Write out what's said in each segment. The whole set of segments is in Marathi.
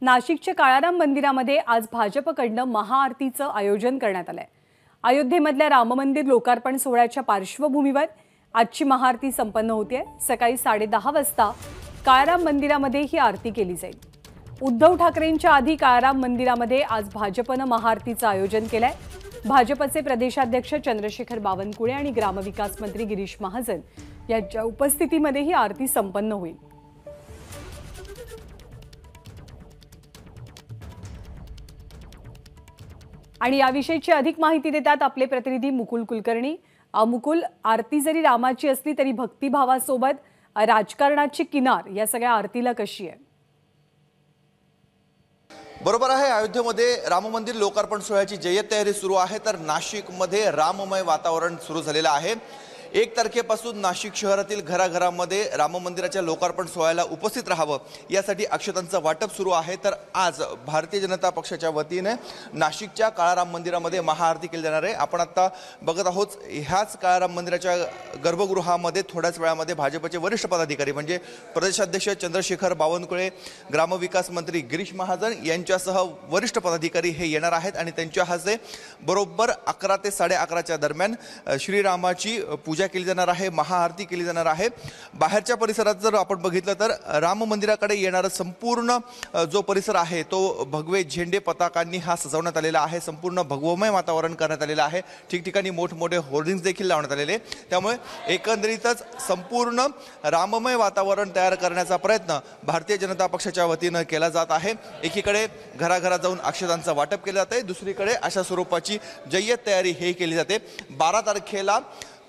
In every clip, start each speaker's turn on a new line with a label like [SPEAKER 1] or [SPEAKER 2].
[SPEAKER 1] नाशिकच्या काळाराम मंदिरामध्ये आज भाजपकडून महाआरतीचं आयोजन करण्यात आलंय। अयोध्येमधल्या राम मंदिर लोकार्पण सोहळ्याच्या पार्श्वभूमीवर आजची महाआरती संपन्न होते। सकाळी 10:30 वाजता काळाराम मंदिरामध्ये ही आरती केली जाईल। उद्धव ठाकरेंच्या आधी काळाराम मंदिरामध्ये आज भाजपनं महाआरतीचं आयोजन केलंय। भाजपचे प्रदेशाध्यक्ष चंद्रशेखर बावनकुळे आणि ग्रामविकास मंत्री गिरीश महाजन यांच्या उपस्थितीमध्ये ही आरती संपन्न होईल। आणि याविषयीची अधिक माहिती देतात आपले प्रतिनिधी मुकुल कुलकर्णी। मुकुल, आरती जरी रामाची असली तरी भक्तिभावासोबत राजकारणाची किनार या सगळ्या आरतीला कशी आहे?
[SPEAKER 2] बरोबर आहे। अयोध्येमध्ये राम मंदिर लोकार्पण सोहळ्याची जय्यत तयारी सुरू आहे, तर नाशिकमध्ये राममय वातावरण सुरू झालेलं आहे। 1 तारखेपासून नाशिक शहरातील घराघरामध्ये राम मंदिराच्या लोकार्पण सोहळ्याला उपस्थित राहावं यासाठी अक्षतांचं वाटप सुरू आहे। तर आज भारतीय जनता पक्षाच्या वतीने नाशिकच्या काळाराम मंदिरामध्ये महाआरती केली जाणार आहे। आपण आता बघत आहोत ह्याच काळाराम मंदिराच्या गर्भगृहामध्ये थोड्याच वेळामध्ये भाजपचे वरिष्ठ पदाधिकारी म्हणजे प्रदेशाध्यक्ष चंद्रशेखर बावनकुळे, ग्रामविकास मंत्री गिरीश महाजन यांच्यासह वरिष्ठ पदाधिकारी हे येणार आहेत आणि त्यांच्या हस्ते बरोबर 11 ते 11:30च्या दरम्यान श्रीरामाची पूजा केली जाणार आहे, महाआरती केली जाणार आहे। बाहेरच्या परिसरात जर आपण बघितलं तर राम मंदिराकडे येणारा संपूर्ण जो परिसर आहे तो भगवे झेंडे पताकांनी हा सजवण्यात आलेला आहे। संपूर्ण भगवमय वातावरण करण्यात आलेलं आहे। ठिकठिकाणी मोठमोठे होर्डिंग्स देखील लावण्यात आलेले, त्यामुळे एकंदरीतच संपूर्ण राममय वातावरण तयार करण्याचा प्रयत्न भारतीय जनता पक्षाच्या वतीने केला जात आहे। एकीकडे घराघरात जाऊन अक्षतांचं वाटप केलं जाते, दुसरीकडे अशा स्वरूपाची जय्यत तयारी हे केली जाते। 12 तारखेला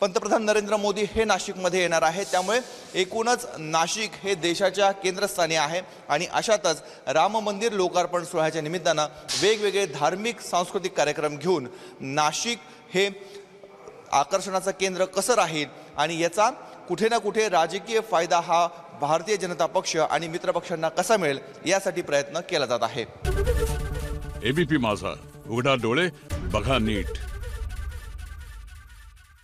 [SPEAKER 2] पंतप्रधान नरेंद्र मोदी हे नाशिकमध्ये येणार आहे, त्यामुळे एकूणच नाशिक हे देशाच्या केंद्रस्थानी आहे आणि अशातच राम मंदिर लोकार्पण सोहळ्याच्या निमित्तानं वेगवेगळे धार्मिक सांस्कृतिक कार्यक्रम घेऊन नाशिक हे आकर्षणाचं केंद्र कसं राहील आणि याचा कुठे ना कुठे राजकीय फायदा हा भारतीय जनता पक्ष आणि मित्रपक्षांना कसा मिळेल यासाठी प्रयत्न केला जात आहे।
[SPEAKER 3] एबीपी माझा, उघडा डोळे बघा नीट।